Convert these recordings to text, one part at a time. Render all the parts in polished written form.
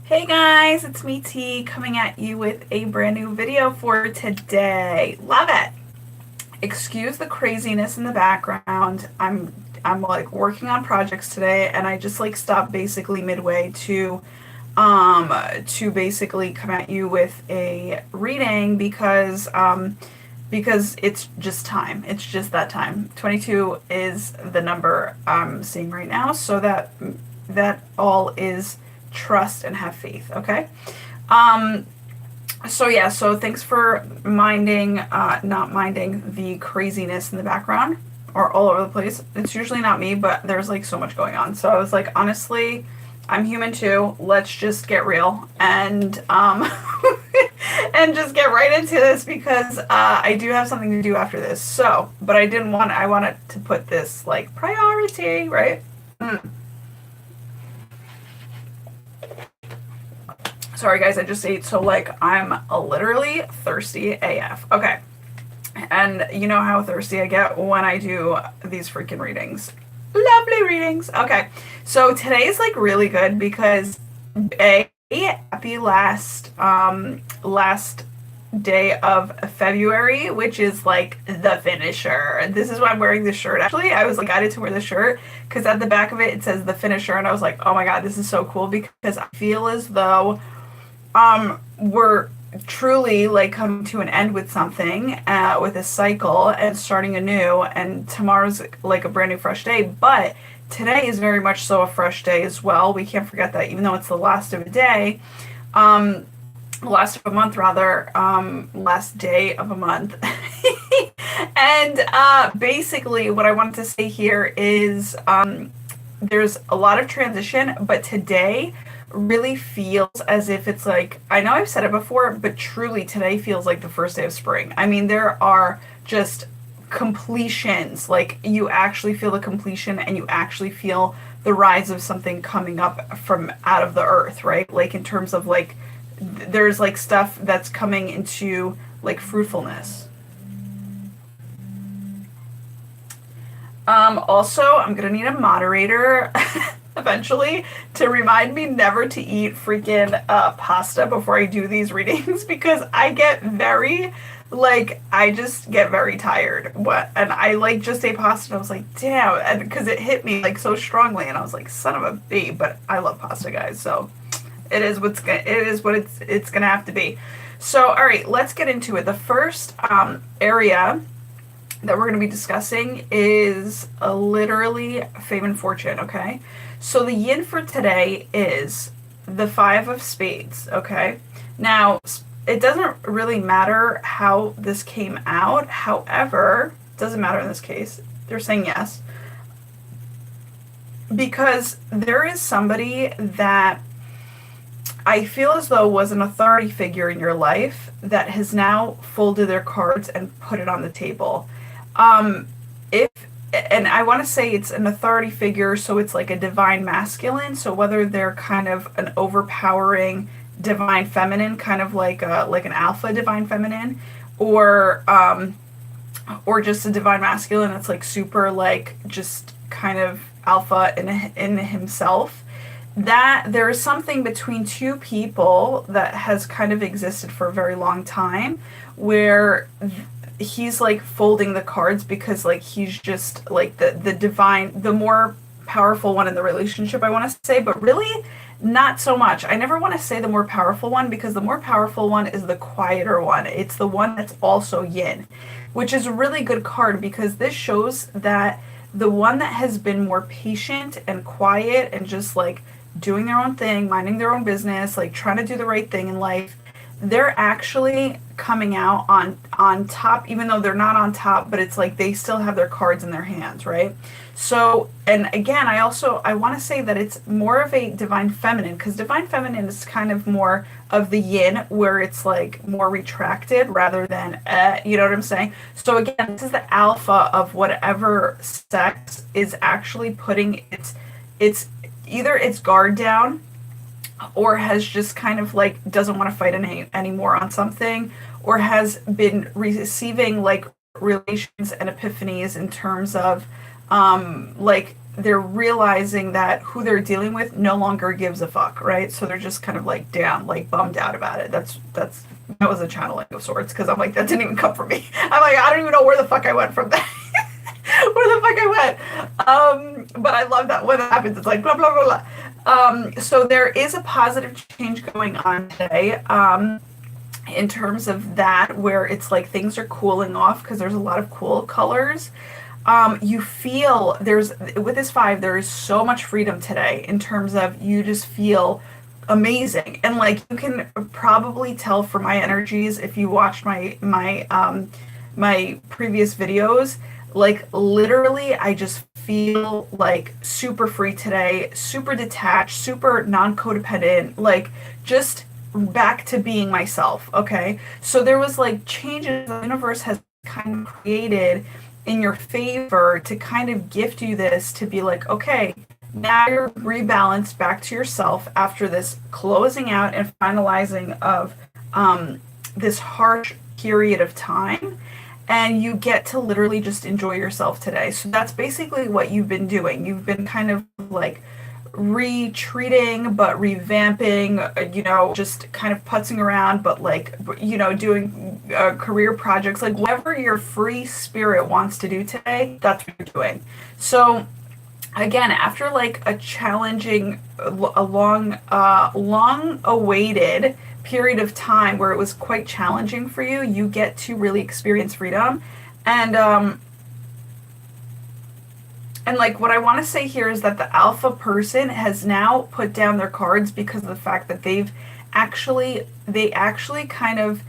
Hey guys, it's me T coming at you with a brand new video for today. Love it. Excuse the craziness in the background. I'm like working on projects today and I just like stopped basically midway to basically come at you with a reading because it's just time. It's just that time. 22 is the number I'm seeing right now, so that all is trust and have faith, okay? Um, so yeah, so thanks for not minding the craziness in the background or all over the place. It's usually not me, but there's like so much going on. So I was like, honestly, I'm human too. Let's just get real and and just get right into this because I do have something to do after this. So, but I wanted to put this like priority, right? Sorry guys, I just ate, so like I'm literally thirsty AF. Okay. And you know how thirsty I get when I do these freaking readings. Lovely readings. Okay. So today's like really good because happy last day of February, which is like the finisher. This is why I'm wearing this shirt. Actually, I was like guided to wear the shirt because at the back of it says the finisher, and I was like, oh my god, this is so cool because I feel as though we're truly like coming to an end with something, with a cycle and starting anew, and tomorrow's like a brand new fresh day, but today is very much so a fresh day as well. We can't forget that, even though it's the last of a day, last of a month rather, last day of a month. And basically what I wanted to say here is there's a lot of transition, but today really feels as if it's like, I know I've said it before, but truly today feels like the first day of spring. I mean, there are just completions. Like you actually feel the completion and you actually feel the rise of something coming up from out of the earth, right? Like in terms of like, there's like stuff that's coming into like fruitfulness. Also, I'm gonna need a moderator eventually to remind me never to eat freaking pasta before I do these readings because I get very I just get very tired. And I like just ate pasta and I was like, damn, and because it hit me like so strongly and I was like, son of a b, but I love pasta, guys, so it is what it's gonna have to be. So all right, let's get into it. The first area that we're going to be discussing is literally fame and fortune, okay? So the yin for today is the 5 of spades, okay? Now, it doesn't really matter how this came out. However, it doesn't matter in this case. They're saying yes. Because there is somebody that I feel as though was an authority figure in your life that has now folded their cards and put it on the table. If and I want to say it's an authority figure, so it's like a divine masculine. So whether they're kind of an overpowering divine feminine, kind of like an alpha divine feminine, or just a divine masculine that's like super like just kind of alpha in himself. That there is something between two people that has kind of existed for a very long time, where he's like folding the cards because like he's just like the divine, the more powerful one in the relationship, I want to say, but really not so much. I never want to say the more powerful one because the more powerful one is the quieter one. It's the one that's also yin, which is a really good card because this shows that the one that has been more patient and quiet and just like doing their own thing, minding their own business, like trying to do the right thing in life, they're actually coming out on top, even though they're not on top, but it's like they still have their cards in their hands, right? So, and again, I want to say that it's more of a divine feminine, because divine feminine is kind of more of the yin, where it's like more retracted rather than you know what I'm saying? So again, this is the alpha of whatever sex is actually putting its either its guard down, or has just kind of like doesn't want to fight anymore on something, or has been receiving like relations and epiphanies in terms of like they're realizing that who they're dealing with no longer gives a fuck, right? So they're just kind of like down, like bummed out about it. That was a channeling of sorts, because I'm like, that didn't even come from me. I'm like, I don't even know where the fuck I went from that. Where the fuck I went. But I love that when that happens, it's like blah blah blah blah. So there is a positive change going on today. In terms of that, where it's like things are cooling off because there's a lot of cool colors. You feel with this 5, there is so much freedom today in terms of you just feel amazing. And like, you can probably tell from my energies if you watched my previous videos, like literally I just feel like super free today, super detached, super non-codependent, like just back to being myself. Okay, so there was like changes the universe has kind of created in your favor to kind of gift you this, to be like, okay, now you're rebalanced back to yourself after this closing out and finalizing of this harsh period of time, and you get to literally just enjoy yourself today. So that's basically what you've been doing. You've been kind of like retreating but revamping, just kind of putzing around, but like, doing career projects, like whatever your free spirit wants to do today, that's what you're doing. So again, after like a challenging, a long awaited period of time where it was quite challenging for you, you get to really experience freedom. And like, what I want to say here is that the alpha person has now put down their cards because of the fact that they actually kind of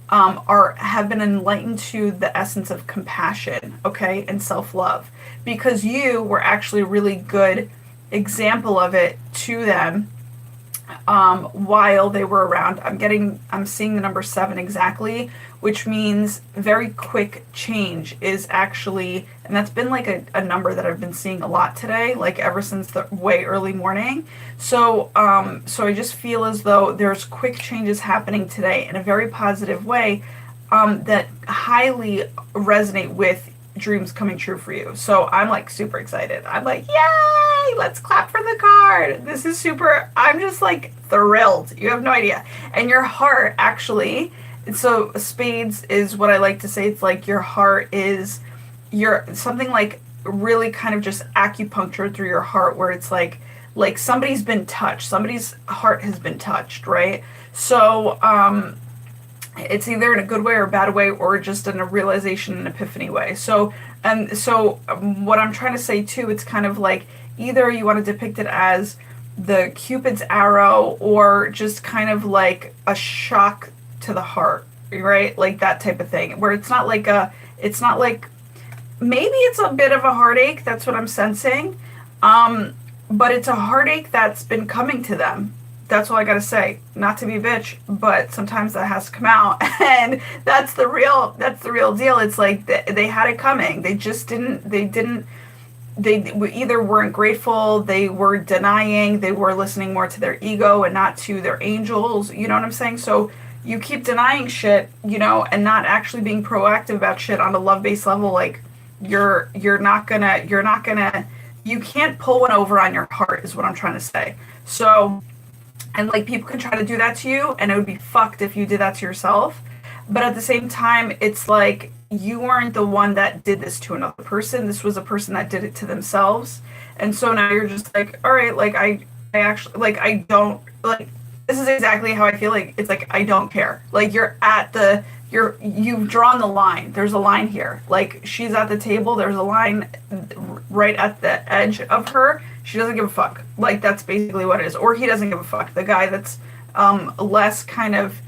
have been enlightened to the essence of compassion, okay, and self-love, because you were actually a really good example of it to them while they were around. I'm seeing the number 7 exactly, which means very quick change is actually, and that's been like a number that I've been seeing a lot today, like ever since the way early morning. So I just feel as though there's quick changes happening today in a very positive way that highly resonate with dreams coming true for you. So I'm like super excited. I'm like, yay, let's clap for the card. This is super, I'm just like thrilled. You have no idea. And your heart actually, so spades is what I like to say. It's like your heart is something like really kind of just acupuncture through your heart, where it's like somebody's been touched. Somebody's heart has been touched, right? So it's either in a good way or a bad way, or just in a realization and epiphany way. So what I'm trying to say too, it's kind of like either you want to depict it as the Cupid's arrow, or just kind of like a shock to the heart, right? Like that type of thing, where it's not like maybe it's a bit of a heartache. That's what I'm sensing. But it's a heartache that's been coming to them. That's all I gotta say. Not to be a bitch, but sometimes that has to come out, and that's the real deal. It's like they had it coming. They just didn't. They either weren't grateful, they were denying, they were listening more to their ego and not to their angels. You know what I'm saying? So you keep denying shit, and not actually being proactive about shit on a love-based level. Like you're not gonna. You can't pull one over on your heart, is what I'm trying to say. So. And like, people can try to do that to you, and it would be fucked if you did that to yourself. But at the same time, it's like you weren't the one that did this to another person. This was a person that did it to themselves. And so now you're just like, all right, like I actually, like, I don't, like, this is exactly how I feel. Like, it's like, I don't care. Like, you've drawn the line. There's a line here. Like, she's at the table. There's a line right at the edge of her. She doesn't give a fuck. Like, that's basically what it is. Or he doesn't give a fuck. The guy that's less kind of,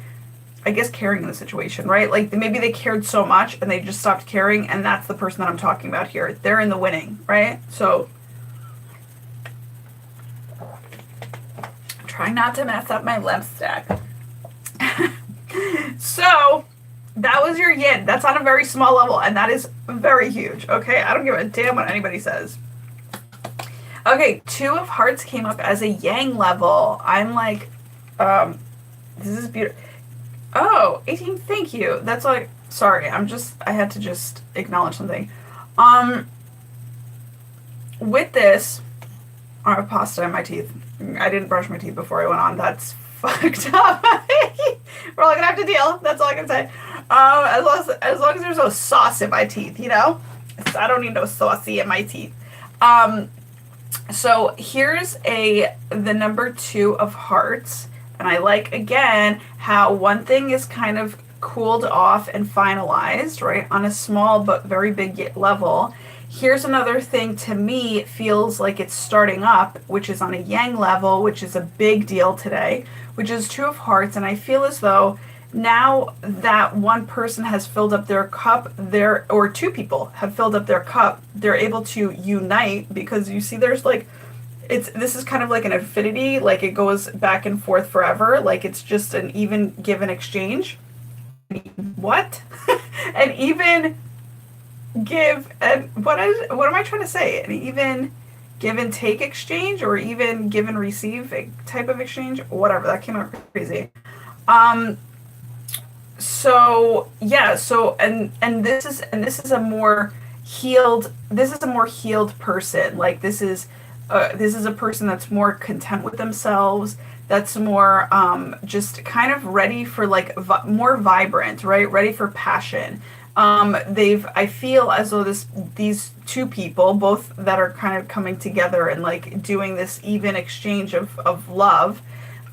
I guess, caring in the situation, right? Like, maybe they cared so much and they just stopped caring, and that's the person that I'm talking about here. They're in the winning, right? So, I'm trying not to mess up my lamp stack. So, that was your yin. That's on a very small level, and that is very huge, okay? I don't give a damn what anybody says. Okay, 2 of Hearts came up as a yang level. I'm like, this is beautiful. Oh, 18, thank you. That's like, sorry, I had to just acknowledge something. with this, I have pasta in my teeth. I didn't brush my teeth before I went on. That's fucked up. We're all gonna have to deal. That's all I can say. As long as there's no sauce in my teeth, you know? I don't need no saucy in my teeth. So here's the number 2 of hearts. And I like, again, how one thing is kind of cooled off and finalized, right, on a small but very big level. Here's another thing, to me, it feels like it's starting up, which is on a yang level, which is a big deal today, which is 2 of hearts. And I feel as though now that one person has filled up their cup, or 2 people have filled up their cup, they're able to unite, because you see there's like, this is kind of like an infinity, like it goes back and forth forever, like it's just an even give and exchange. What? An even give and what am I trying to say? An even give and take exchange, or even give and receive type of exchange, whatever. That came out crazy. So yeah, so and this is a more healed person. Like this is a person that's more content with themselves, that's more just kind of ready for like more vibrant, right? Ready for passion. I feel as though these 2 people, both that are kind of coming together and like doing this even exchange of love,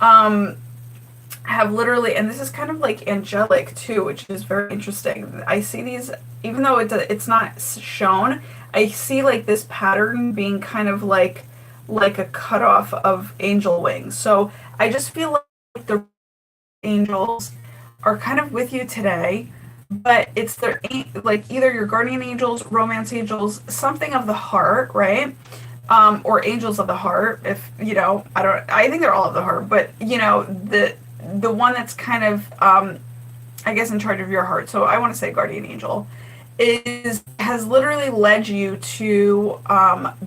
have literally, and this is kind of like angelic too, which is very interesting. I see these, even though it's not shown, I see like this pattern being kind of like a cutoff of angel wings. So I just feel like the angels are kind of with you today, but it's their, like, either your guardian angels, romance angels, something of the heart, right? Or angels of the heart, if, you know, I think they're all of the heart, but, you know, the one that's kind of, I guess, in charge of your heart. So I want to say guardian angel has literally led you to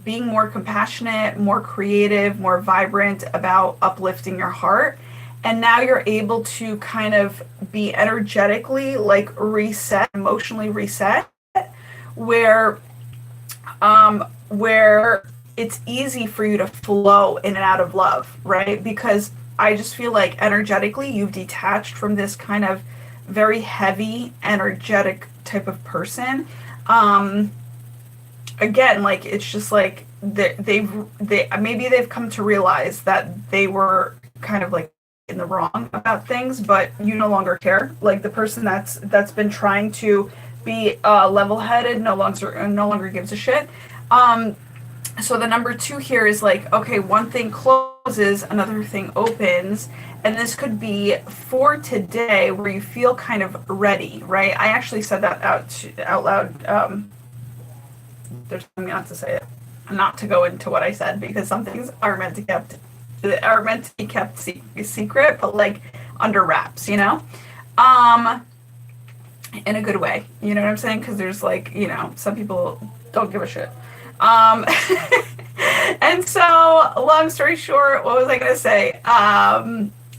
being more compassionate, more creative, more vibrant about uplifting your heart. And now you're able to kind of be energetically like reset, emotionally reset, where it's easy for you to flow in and out of love, right? Because I just feel like energetically you've detached from this kind of very heavy, energetic type of person. Again, like it's just like maybe they've come to realize that they were kind of like in the wrong about things, but you no longer care. Like the person that's been trying to be level-headed no longer gives a shit. So the number 2 here is like, okay, one thing closes, another thing opens, and this could be for today where you feel kind of ready, right? I actually said that out loud. There's something not to say it, not to go into what I said, because some things are meant to be kept secret, but like under wraps, you know, in a good way. You know what I'm saying? Because there's like, you know, some people don't give a shit. And so long story short, what was I going to say?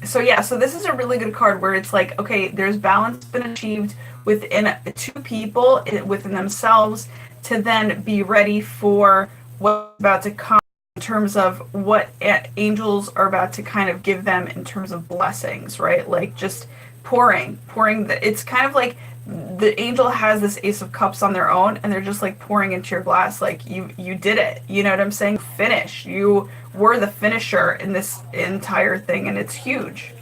So yeah, so this is a really good card where it's like, okay, there's balance been achieved within 2 people within themselves to then be ready for what's about to come in terms of what angels are about to kind of give them in terms of blessings, right? Like just pouring. It's kind of like the angel has this Ace of Cups on their own, and they're just like pouring into your glass, like you did it. You know what I'm saying? Finish. You were the finisher in this entire thing, and it's huge.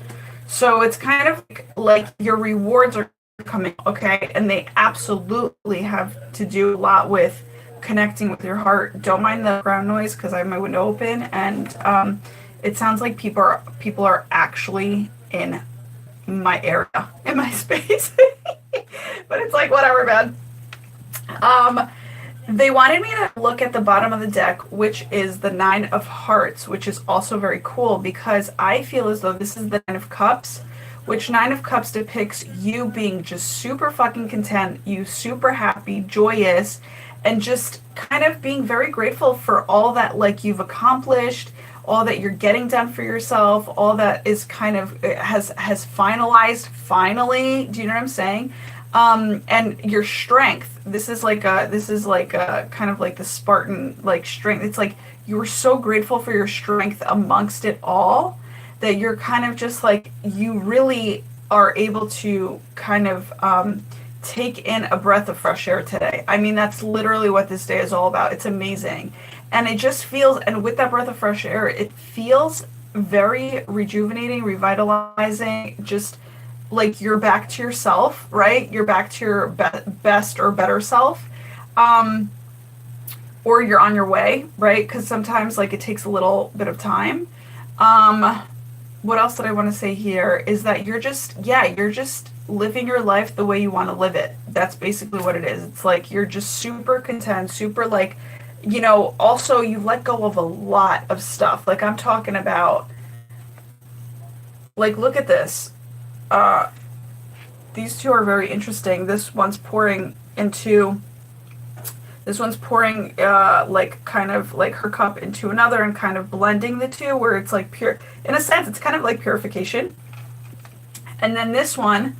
So it's kind of like your rewards are coming, okay? And they absolutely have to do a lot with connecting with your heart. Don't mind the background noise because I have my window open, and it sounds like people are actually in my area, in my space. But it's like, whatever, man. They wanted me to look at the bottom of the deck, which is the 9 of Hearts, which is also very cool because I feel as though this is the 9 of Cups, which 9 of Cups depicts you being just super fucking content, you super happy, joyous, and just kind of being very grateful for all that like you've accomplished, all that you're getting done for yourself, all that is kind of has finalized finally. Do you know what I'm saying? And your strength. This is like a kind of like the Spartan like strength. It's like you were so grateful for your strength amongst it all that you're kind of just like you really are able to kind of take in a breath of fresh air today. I mean, that's literally what this day is all about. It's amazing. And it just feels, and with that breath of fresh air, it feels very rejuvenating, revitalizing, just like you're back to yourself, right? You're back to your best or better self. Um, or you're on your way, right? Because sometimes like it takes a little bit of time. Um, what else did I want to say here is that you're just living your life the way you want to live it. That's basically what it is. It's like you're just super content, super like, also you let go of a lot of stuff. Like I'm talking about, like, look at this. Uh, these two are very interesting. This one's pouring like kind of like her cup into another and kind of blending the two where it's like pure, in a sense it's kind of like purification. And then this one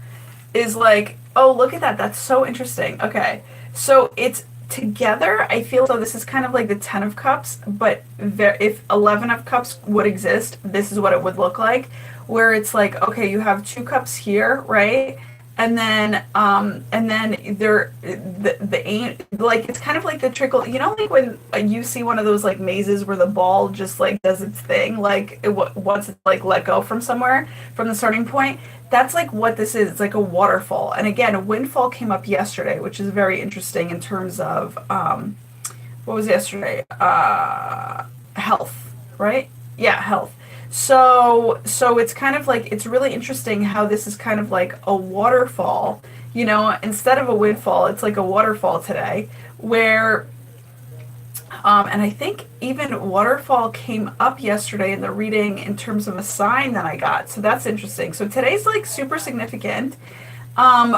is like, oh, look at that, that's so interesting. Okay, so it's together. I feel so this is kind of like the 10 of cups, but if 11 of cups would exist, this is what it would look like, where it's like, okay, you have 2 cups here, right? And then there, like it's kind of like the trickle, like when you see one of those like mazes where the ball just like does its thing, like once it's like let go from somewhere from the starting point. That's like what this is. It's like a waterfall. And again, a windfall came up yesterday, which is very interesting in terms of what was yesterday? Health, right? Yeah, health. So it's kind of like, it's really interesting how this is kind of like a waterfall, instead of a windfall, it's like a waterfall today where, and I think even waterfall came up yesterday in the reading in terms of a sign that I got. So that's interesting. So today's like super significant,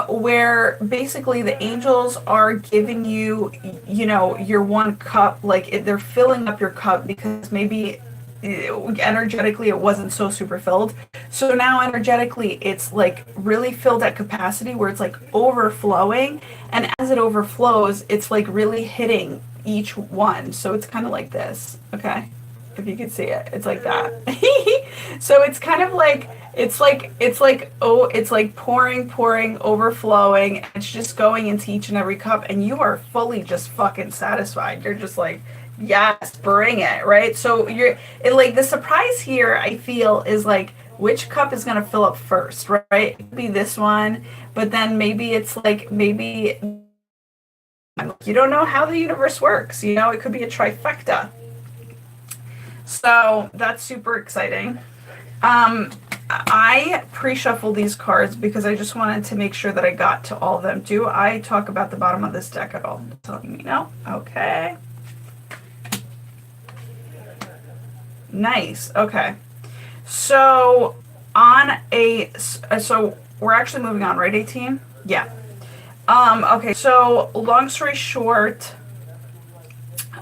where basically the angels are giving you, your one cup, like they're filling up your cup because maybe energetically it wasn't so super filled, so now energetically it's like really filled at capacity where it's like overflowing, and as it overflows it's like really hitting each one. So it's kind of like this, okay, if you could see it, it's like that. So it's kind of like it's like pouring, overflowing. It's just going into each and every cup and you are fully just fucking satisfied. You're just like, yes, bring it, right? So like the surprise here I feel is like which cup is going to fill up first, right? It could be this one, but then maybe it's like, maybe you don't know how the universe works, it could be a trifecta. So that's super exciting. I pre-shuffled these cards because I just wanted to make sure that I got to all of them. Do I talk about the bottom of this deck at all? Telling me no? Okay. Nice. Okay. So so we're actually moving on, right, 18? Yeah. Okay, so long story short,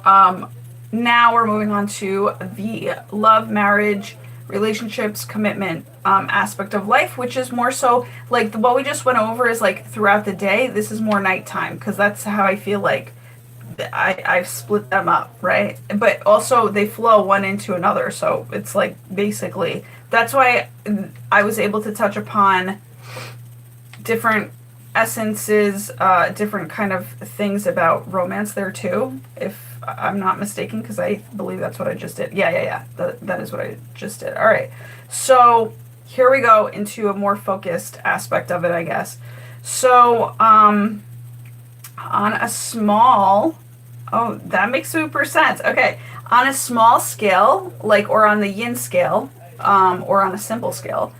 now we're moving on to the love, marriage, relationships, commitment aspect of life, which is more so like what we just went over is like throughout the day. This is more nighttime because that's how I feel like I've split them up, right? But also they flow one into another. So it's like basically, that's why I was able to touch upon different essences, different kind of things about romance there too, if I'm not mistaken, because I believe that's what I just did. Yeah. That is what I just did. All right. So here we go into a more focused aspect of it, I guess. So on a small, oh, that makes super sense. Okay. On a small scale, like, or on the yin scale, or on a simple scale,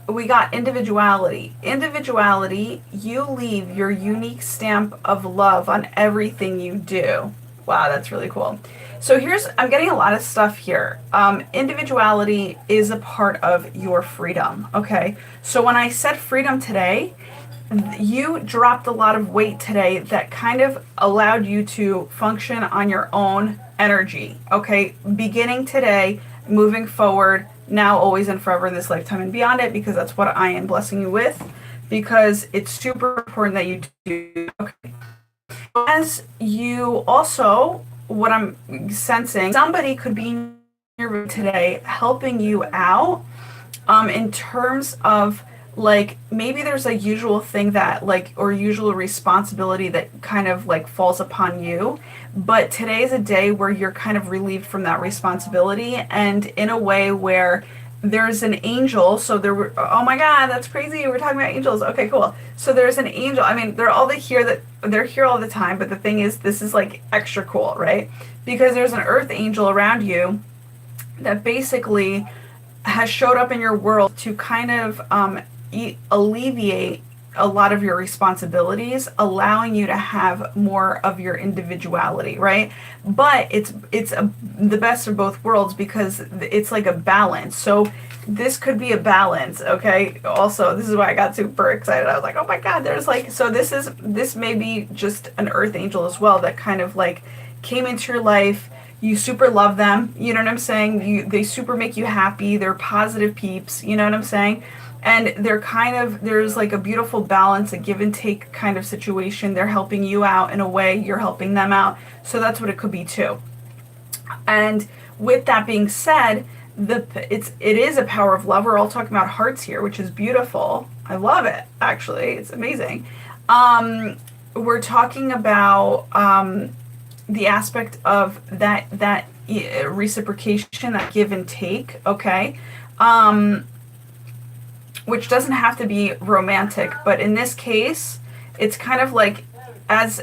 we got individuality. Individuality, you leave your unique stamp of love on everything you do. Wow, that's really cool. So I'm getting a lot of stuff here. Individuality is a part of your freedom, okay? So when I said freedom today, you dropped a lot of weight today that kind of allowed you to function on your own energy, okay? Beginning today, moving forward, now, always, and forever, this lifetime and beyond it, because that's what I am blessing you with. because it's super important that you do. Okay. As you also, what I'm sensing, somebody could be in your room today helping you out in terms of like maybe there's a usual thing that like or usual responsibility that kind of like falls upon you, but today is a day where you're kind of relieved from that responsibility and in a way where there's an angel. So there were, oh my god, that's crazy, we're talking about angels. Okay, cool. So there's an angel. I mean, they're all here, that they're here all the time, but the thing is, this is like extra cool, right? Because there's an earth angel around you that basically has showed up in your world to kind of alleviate a lot of your responsibilities, allowing you to have more of your individuality, right? But it's the best of both worlds because it's like a balance. So this could be a balance, okay? Also, this is why I got super excited. I was like, oh my god, there's like, so this may be just an earth angel as well that kind of like came into your life. You super love them, you know what I'm saying? They super make you happy. They're positive peeps, you know what I'm saying? And they're kind of, there's like a beautiful balance, a give and take kind of situation. They're helping you out in a way, you're helping them out. So that's what it could be too. And with that being said, it is a power of love. We're all talking about hearts here, which is beautiful. I love it, actually. It's amazing. We're talking about the aspect of that reciprocation, that give and take, okay? Which doesn't have to be romantic, but in this case, it's kind of like as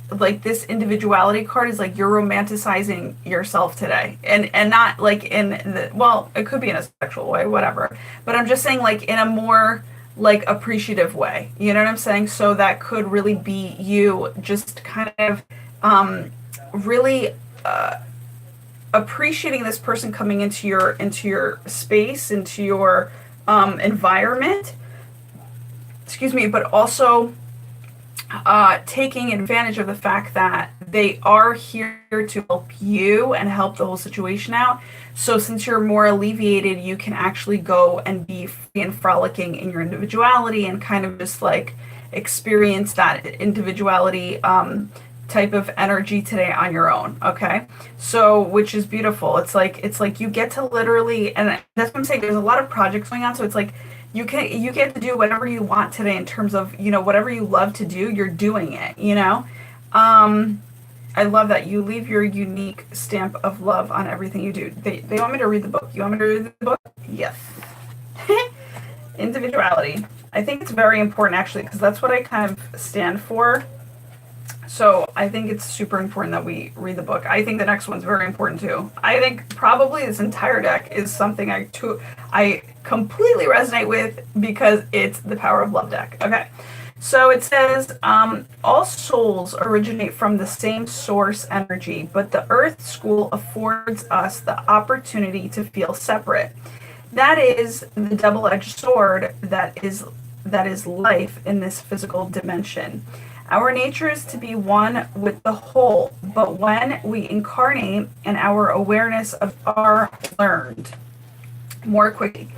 like this individuality card is like you're romanticizing yourself today, and not like in the, well, it could be in a sexual way, whatever, but I'm just saying like in a more like appreciative way, you know what I'm saying? So that could really be you just kind of really appreciating this person coming into your space, into your environment, excuse me, but also taking advantage of the fact that they are here to help you and help the whole situation out. So since you're more alleviated, you can actually go and be free and frolicking in your individuality and kind of just like experience that individuality type of energy today on your own. Okay, so which is beautiful. It's like you get to literally, and that's what I'm saying, there's a lot of projects going on, so it's like you get to do whatever you want today in terms of, you know, whatever you love to do, you're doing it, you know. I love that you leave your unique stamp of love on everything you do. They want me to read the book. You want me to read the book? Yes. Individuality. I think it's very important actually, because that's what I kind of stand for. So I think it's super important that we read the book. I think the next one's very important too. I think probably this entire deck is something I completely resonate with because it's the Power of Love deck. Okay, so it says, all souls originate from the same source energy, but the Earth School affords us the opportunity to feel separate. That is the double-edged sword that is life in this physical dimension. Our nature is to be one with the whole, but when we incarnate and our awareness of our learned more quickly.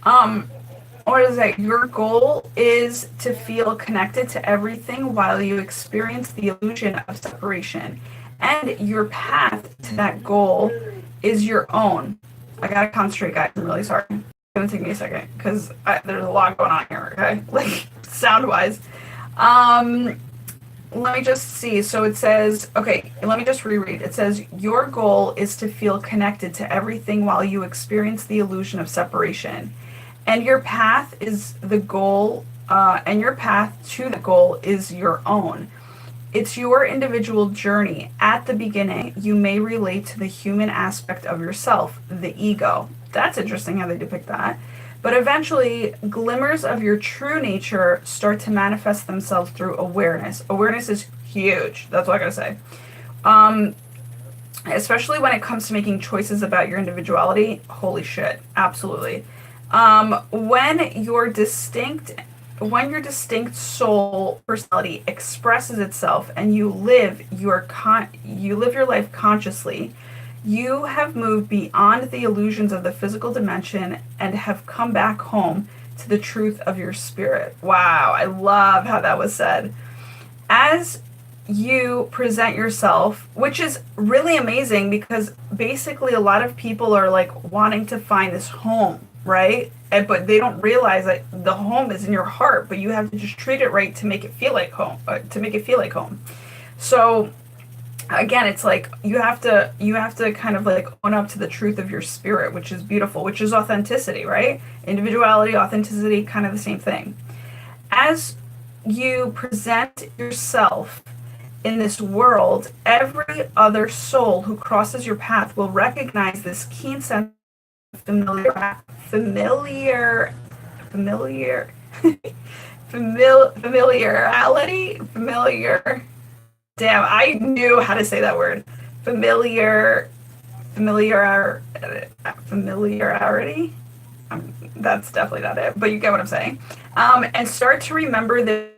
What is that? Your goal is to feel connected to everything while you experience the illusion of separation. And your path to that goal is your own. I gotta concentrate, guys. I'm really sorry. It's gonna take me a second because there's a lot going on here, okay? Like, sound-wise. Let me just see. So it says, okay, let me just reread. It says, your goal is to feel connected to everything while you experience the illusion of separation. And your path is the goal, and your path to the goal is your own. It's your individual journey. At the beginning, you may relate to the human aspect of yourself, the ego. That's interesting how they depict that. But eventually, glimmers of your true nature start to manifest themselves through awareness. Awareness is huge. That's what I gotta say. Especially when it comes to making choices about your individuality. Holy shit, absolutely. When your distinct soul personality expresses itself and you live your life consciously, you have moved beyond the illusions of the physical dimension and have come back home to the truth of your spirit. Wow, I love how that was said. As you present yourself, which is really amazing because basically a lot of people are like wanting to find this home, right? But they don't realize that the home is in your heart, but you have to just treat it right to make it feel like home, So again, it's like you have to kind of like own up to the truth of your spirit, which is beautiful, which is authenticity, right? Individuality, authenticity, kind of the same thing. As you present yourself in this world, every other soul who crosses your path will recognize this keen sense of familiarity. Damn, I knew how to say that word. Familiarity. That's definitely not it, but you get what I'm saying. And start to remember the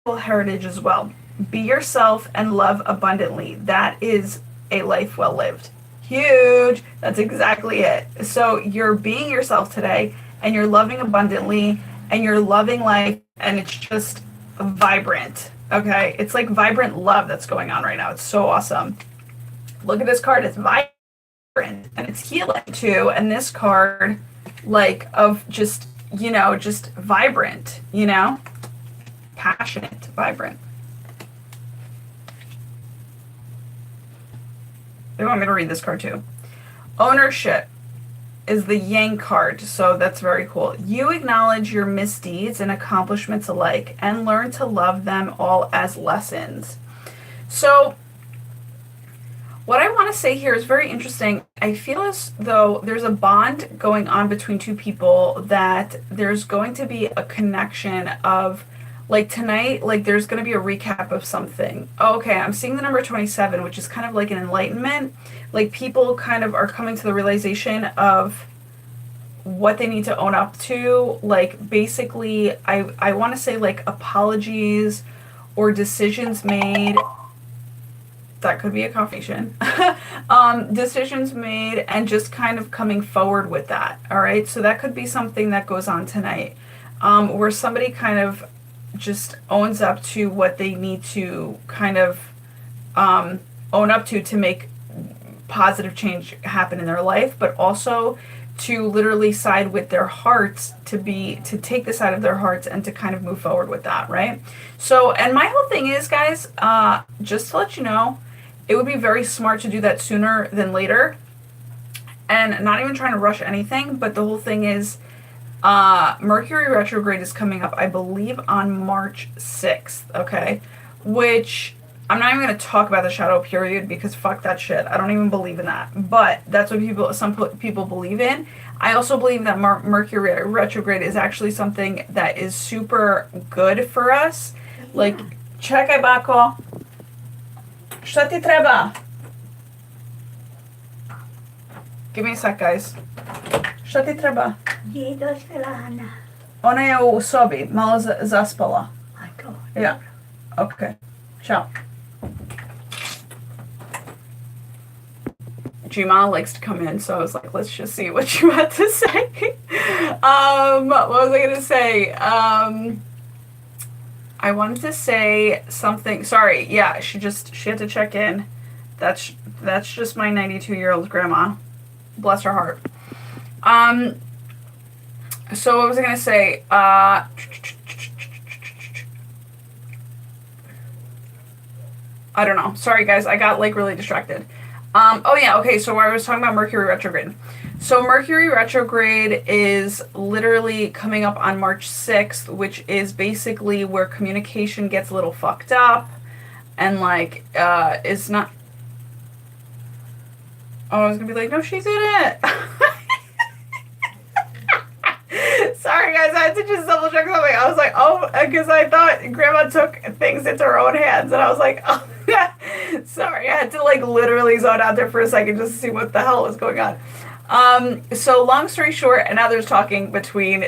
heritage as well. Be yourself and love abundantly. That is a life well lived. Huge. That's exactly it. So you're being yourself today, and you're loving abundantly, and you're loving life, and it's just vibrant. Okay, it's like vibrant love that's going on right now. It's so awesome. Look at this card. It's vibrant and it's healing too. And this card, like, of just, just vibrant, passionate, vibrant. They want me to read this card too. Ownership is the Yang card, so that's very cool. You acknowledge your misdeeds and accomplishments alike and learn to love them all as lessons. So what I want to say here is very interesting. I feel as though there's a bond going on between two people, that there's going to be a connection of, like, tonight, like, there's going to be a recap of something. Okay, I'm seeing the number 27, which is kind of like an enlightenment. Like, people kind of are coming to the realization of what they need to own up to. Like, basically, I want to say, like, apologies or decisions made. That could be a confirmation. Decisions made, and just kind of coming forward with that. All right, so that could be something that goes on tonight, where somebody kind of just owns up to what they need to kind of own up to make positive change happen in their life, but also to literally side with their hearts, to take the side of their hearts and to kind of move forward with that, right? So, and my whole thing is, guys, just to let you know, it would be very smart to do that sooner than later, and not even trying to rush anything, but the whole thing is, Mercury retrograde is coming up, I believe, on March 6th, okay? Which, I'm not even going to talk about the shadow period, because fuck that shit. I don't even believe in that. But that's what some people believe in. I also believe that Mercury retrograde is actually something that is super good for us. Like, czekaj, bako. Šta ti treba? Give me a sec, guys. Šta ti treba? Je dospela Ana. Ona je u sobi, malo zaspala. Ako. Yeah. Okay. Ciao. Gma likes to come in, so I was like, let's just see what you had to say. What was I going to say? I wanted to say something. Sorry, yeah, she had to check in. That's just my 92-year-old grandma. Bless her heart. So what was I going to say? I don't know. Sorry, guys. I got, like, really distracted. Oh, yeah. Okay. So I was talking about Mercury retrograde. So Mercury retrograde is literally coming up on March 6th, which is basically where communication gets a little fucked up and, like, it's not... Oh, I was going to be like, no, she's in it. Sorry, guys, I had to just double check something. I was like, oh, because I thought Grandma took things into her own hands, and I was like, oh, sorry, I had to, like, literally zone out there for a second just to see what the hell was going on. So long story short, and now there's talking between,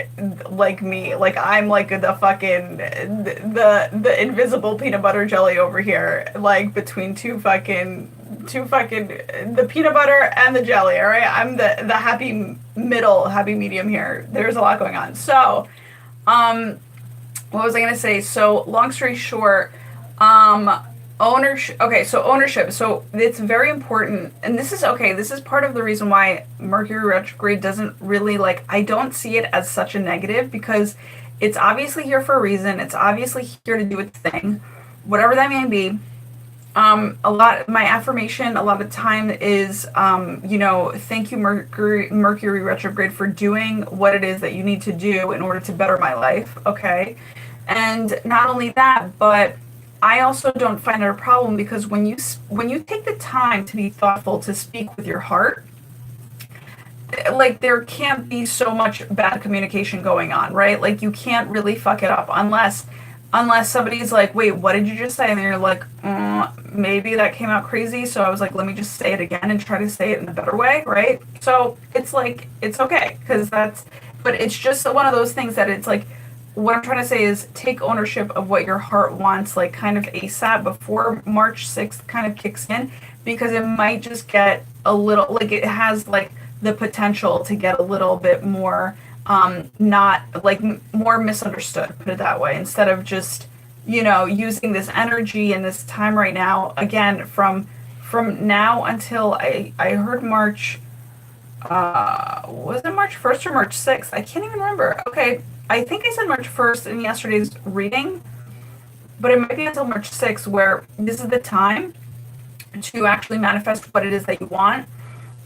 like, me, like, I'm like the fucking, the invisible peanut butter jelly over here, like, between two fucking fucking the peanut butter and the jelly. All right, I'm the happy middle, happy medium here. There's a lot going on. So, um, what was I gonna say? So, long story short, um, ownership. Okay, so ownership. So it's very important, and this is okay. This is part of the reason why Mercury retrograde doesn't really like. I don't see it as such a negative because it's obviously here for a reason. It's obviously here to do its thing, whatever that may be. My affirmation a lot of time is, thank you, Mercury retrograde, for doing what it is that you need to do in order to better my life. Okay. And not only that, but I also don't find it a problem because when you take the time to be thoughtful, to speak with your heart, like there can't be so much bad communication going on, right? Like you can't really fuck it up unless somebody's like, wait, what did you just say? And then you're like, maybe that came out crazy. So I was like, let me just say it again and try to say it in a better way, right? So it's like, it's okay, but it's just one of those things that it's like, what I'm trying to say is take ownership of what your heart wants, like kind of ASAP before March 6th kind of kicks in, because it might just get a little, like it has like the potential to get a little bit more not like more misunderstood, put it that way, instead of just using this energy and this time right now again from now until I heard March, was it March 1st or March 6th? I can't even remember. Okay, I think I said March 1st in yesterday's reading, but it might be until March 6th where this is the time to actually manifest what it is that you want.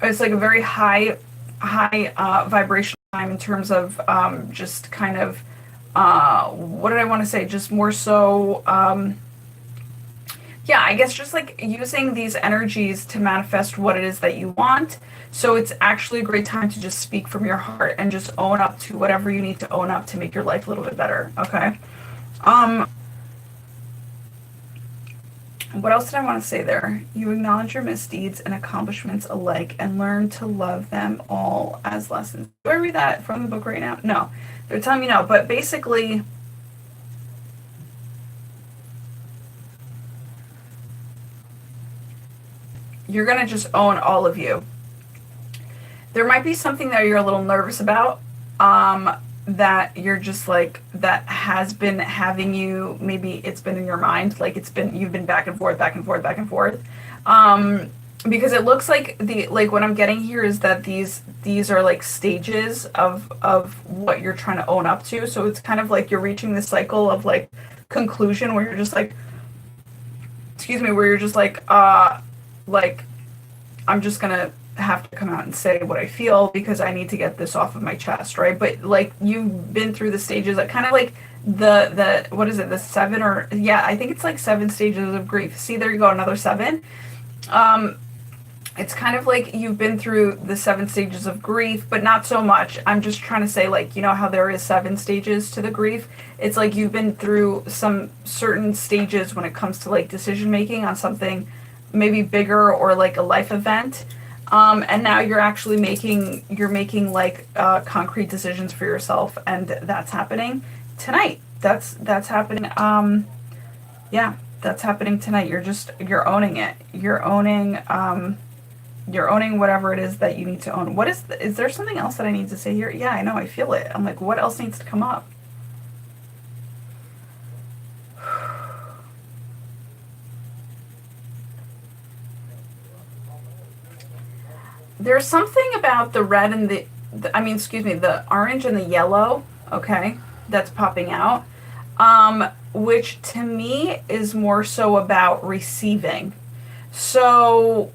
It's like a very high vibration time in terms of just kind of what did I want to say? Just more so, yeah, I guess just like using these energies to manifest what it is that you want. So it's actually a great time to just speak from your heart and just own up to whatever you need to own up to make your life a little bit better. Okay. What else did I want to say there? You acknowledge your misdeeds and accomplishments alike and learn to love them all as lessons. Do I read that from the book right now? No. They're telling me no. But basically, you're going to just own all of you. There might be something that you're a little nervous about, that you're just like, that has been having you, maybe it's been in your mind, like you've been back and forth, back and forth, back and forth. Because it looks like what I'm getting here is that these are like stages of what you're trying to own up to. So it's kind of like you're reaching this cycle of like conclusion where you're just like, where you're just like I'm just gonna have to come out and say what I feel because I need to get this off of my chest, right? But like you've been through the stages that kind of like the what is it, the 7 or yeah, I think it's like 7 stages of grief. See, there you go, another 7. It's kind of like you've been through the 7 stages of grief, but not so much. I'm just trying to say, like, you know how there is 7 stages to the grief? It's like you've been through some certain stages when it comes to like decision making on something maybe bigger or like a life event. And now you're actually making like concrete decisions for yourself, and that's happening tonight. That's happening. Yeah, that's happening tonight. You're owning it. You're owning whatever it is that you need to own. Is there something else that I need to say here? Yeah, I know. I feel it. I'm like, what else needs to come up? There's something about the red and the orange and the yellow, okay, that's popping out, which to me is more so about receiving. So,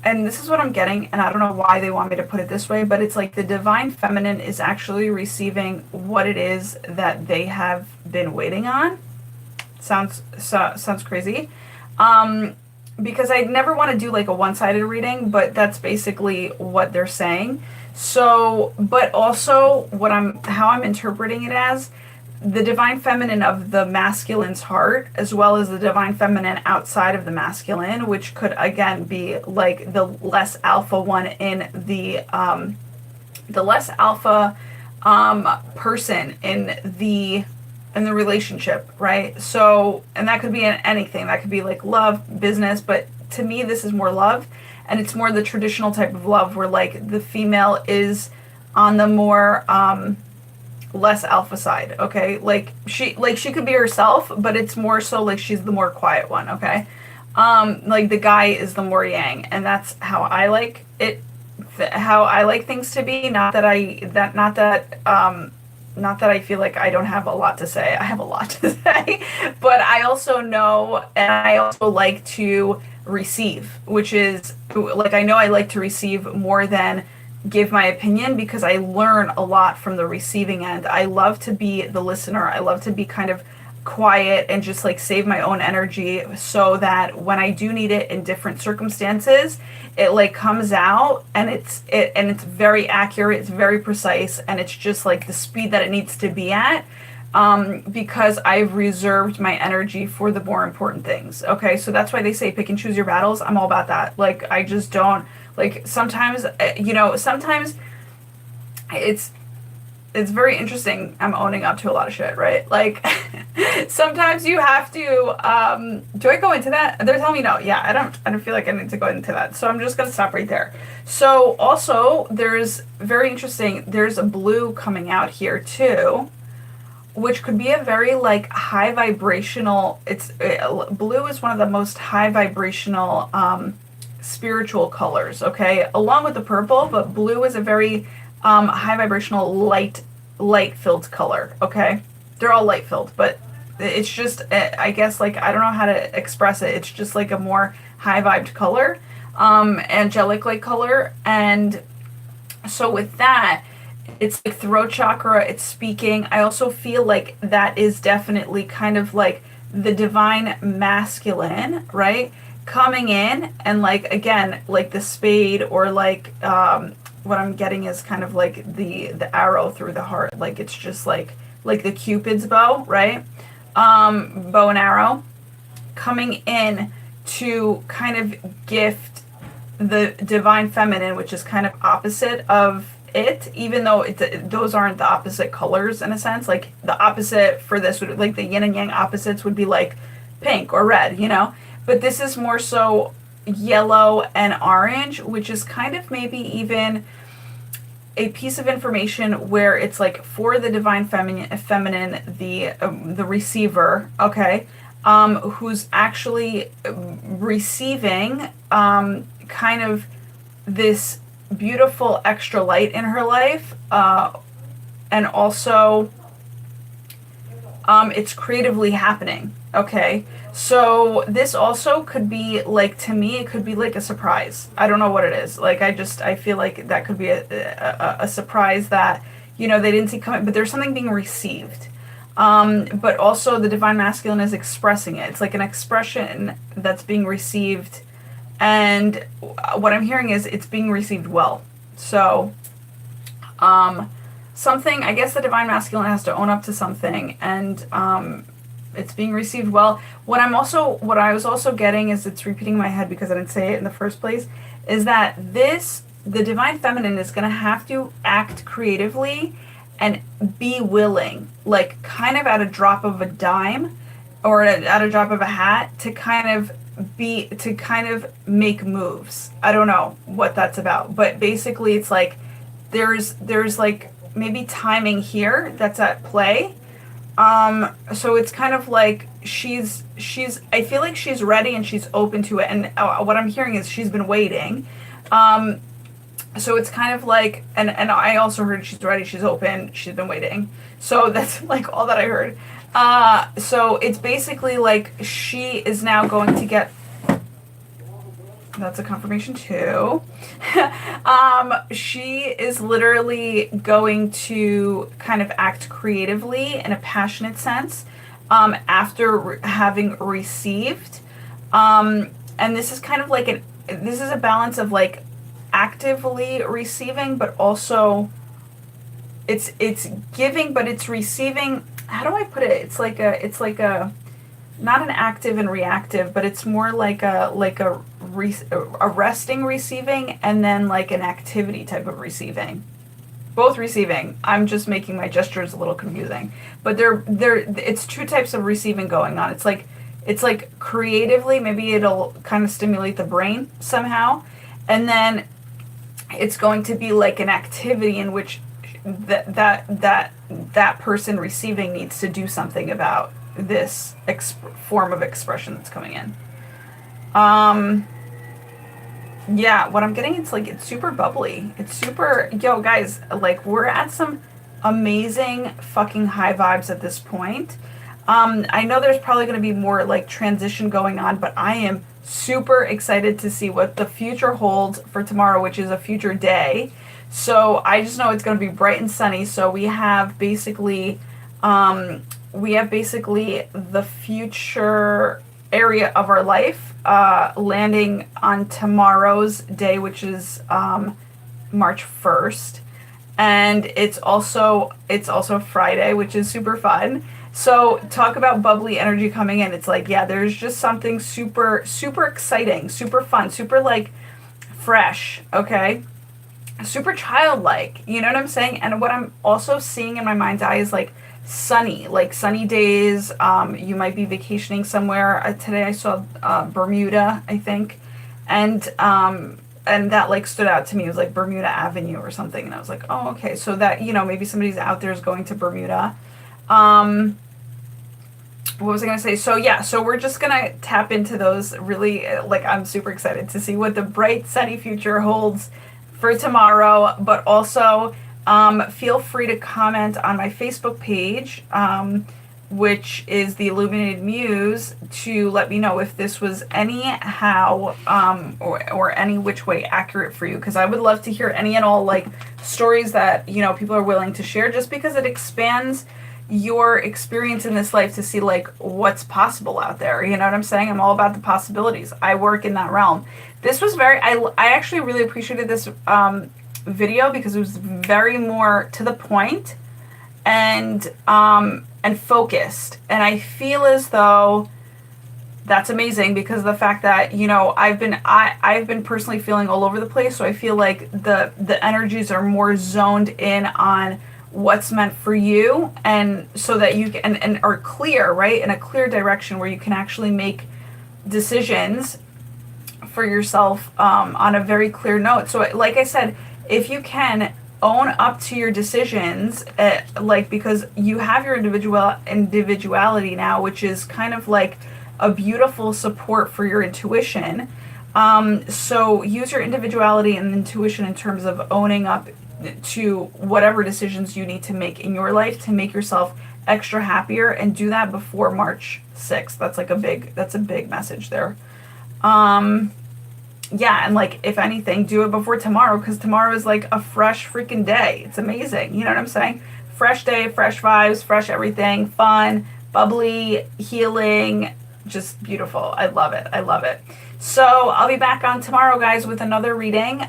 and this is what I'm getting, and I don't know why they want me to put it this way, but it's like the divine feminine is actually receiving what it is that they have been waiting on. Sounds crazy. Because I never want to do like a one-sided reading, but that's basically what they're saying. So, but also how I'm interpreting it as the divine feminine of the masculine's heart, as well as the divine feminine outside of the masculine, which could again be like the less alpha one in the less alpha person in the in the relationship, right? So, and that could be in anything. That could be like love, business, but to me, this is more love, and it's more the traditional type of love where like the female is on the more less alpha side, okay? Like she could be herself, but it's more so like she's the more quiet one, okay? Like the guy is the more yang, and that's how I like it, how I like things to be. Not that I feel like I don't have a lot to say. I have a lot to say, but I also know, and I also like to receive, which is like, I know I like to receive more than give my opinion, because I learn a lot from the receiving end. I love to be the listener. I love to be kind of quiet and just like save my own energy, so that when I do need it in different circumstances, it like comes out, and it's very accurate, it's very precise, and it's just like the speed that it needs to be at, because I've reserved my energy for the more important things. Okay, so that's why they say pick and choose your battles. I'm all about that. Like, I just don't, like, sometimes, sometimes it's very interesting. I'm owning up to a lot of shit, right? Like, sometimes you have to, do I go into that? They're telling me no. Yeah, I don't feel like I need to go into that. So I'm just going to stop right there. So also, there's a blue coming out here too, which could be a very like high vibrational, blue is one of the most high vibrational, spiritual colors, okay? Along with the purple, but blue is a very high vibrational, light filled color, okay? They're all light filled, but it's just, I guess, like, I don't know how to express it. It's just like a more high vibed color, angelic like color. And so with that, it's like throat chakra, it's speaking. I also feel like that is definitely kind of like the divine masculine, right? Coming in, and like, again, like the spade, or like, what I'm getting is kind of like the arrow through the heart. Like, it's just like the Cupid's bow, right? Bow and arrow coming in to kind of gift the divine feminine, which is kind of opposite of it, even though those aren't the opposite colors in a sense. Like, the opposite for this would, like, the yin and yang opposites would be like pink or red, but this is more so yellow and orange, which is kind of maybe even a piece of information where it's like for the divine feminine, the receiver, okay, who's actually receiving kind of this beautiful extra light in her life, and also it's creatively happening, okay? So this also could be like, to me, it could be like a surprise. I don't know what it is. Like, I feel like that could be a surprise that, they didn't see coming, but there's something being received. But also the divine masculine is expressing it. It's like an expression that's being received. And what I'm hearing is it's being received well. So, something, I guess the divine masculine has to own up to something, and, it's being received well. What I was also getting, is, it's repeating in my head because I didn't say it in the first place, is that the divine feminine is going to have to act creatively and be willing, like kind of at a drop of a dime, or at a drop of a hat, to kind of make moves. I don't know what that's about, but basically it's like there's like maybe timing here that's at play. So it's kind of like she's I feel like she's ready and she's open to it, and what I'm hearing is she's been waiting. So it's kind of like, and I also heard she's ready, she's open, she's been waiting. So that's like all that I heard. So it's basically like she is now going to get, that's a confirmation too. She is literally going to kind of act creatively in a passionate sense, after having received. And this is kind of like this is a balance of like actively receiving, but also it's giving, but it's receiving. How do I put it? It's like a not an active and reactive, but it's more like a resting receiving, and then like an activity type of receiving. Both receiving. I'm just making my gestures a little confusing. But it's two types of receiving going on. It's like creatively, maybe it'll kind of stimulate the brain somehow. And then it's going to be like an activity in which that person receiving needs to do something about this form of expression that's coming in. Yeah, what I'm getting, it's super bubbly. It's super, yo, guys, like, we're at some amazing fucking high vibes at this point. I know there's probably going to be more, like, transition going on, but I am super excited to see what the future holds for tomorrow, which is a future day. So I just know it's going to be bright and sunny. So we have basically the future area of our life landing on tomorrow's day, which is March 1st, and it's also Friday, which is super fun. So talk about bubbly energy coming in. It's like, yeah, there's just something super exciting, super fun, super like fresh, okay, super childlike, you know what I'm saying? And what I'm also seeing in my mind's eye is like sunny days. You might be vacationing somewhere. Today I saw Bermuda, I think, and that like stood out to me. It was like Bermuda Avenue or something, and I was like, oh, okay, so that, you know, maybe somebody's out there is going to Bermuda. What was I going to say? So yeah, so we're just going to tap into those really, like, I'm super excited to see what the bright sunny future holds for tomorrow, but also feel free to comment on my Facebook page, which is the Illuminated Muse, to let me know if this was anyhow or any which way accurate for you, because I would love to hear any and all like stories that, you know, people are willing to share, just because it expands your experience in this life to see like what's possible out there. You know what I'm saying? I'm all about the possibilities. I work in that realm. This was I actually really appreciated this video because it was very more to the point and focused, and I feel as though that's amazing because of the fact that, you know, I've been personally feeling all over the place, so I feel like the energies are more zoned in on what's meant for you, and so that you can and are clear, right, in a clear direction where you can actually make decisions for yourself on a very clear note. So like I said, if you can own up to your decisions, like, because you have your individuality now, which is kind of like a beautiful support for your intuition. So use your individuality and intuition in terms of owning up to whatever decisions you need to make in your life to make yourself extra happier, and do that before March 6th. That's like a big message there. Yeah, and like, if anything, do it before tomorrow, because tomorrow is like a fresh freaking day. It's amazing. You know what I'm saying? Fresh day, fresh vibes, fresh everything, fun, bubbly, healing, just beautiful. I love it. I love it. So I'll be back on tomorrow, guys, with another reading.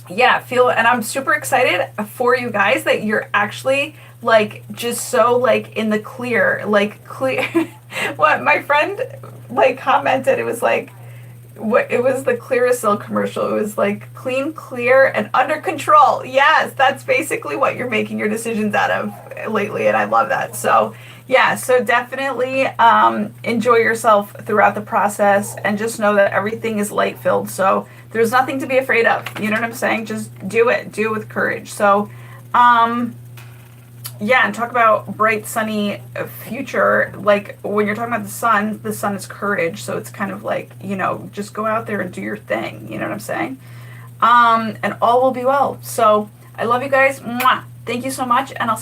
Yeah, and I'm super excited for you guys that you're actually like just so like in the clear, like clear. What my friend like commented, it was like, it was the Clearasil commercial. It was like clean, clear, and under control. Yes, that's basically what you're making your decisions out of lately, and I love that. So yeah, so definitely enjoy yourself throughout the process, and just know that everything is light filled. So there's nothing to be afraid of. You know what I'm saying? Just do it with courage. So yeah, and talk about bright, sunny future. Like, when you're talking about the sun is courage. So it's kind of like, you know, just go out there and do your thing. You know what I'm saying? And all will be well. So I love you guys. Mwah. Thank you so much. And I'll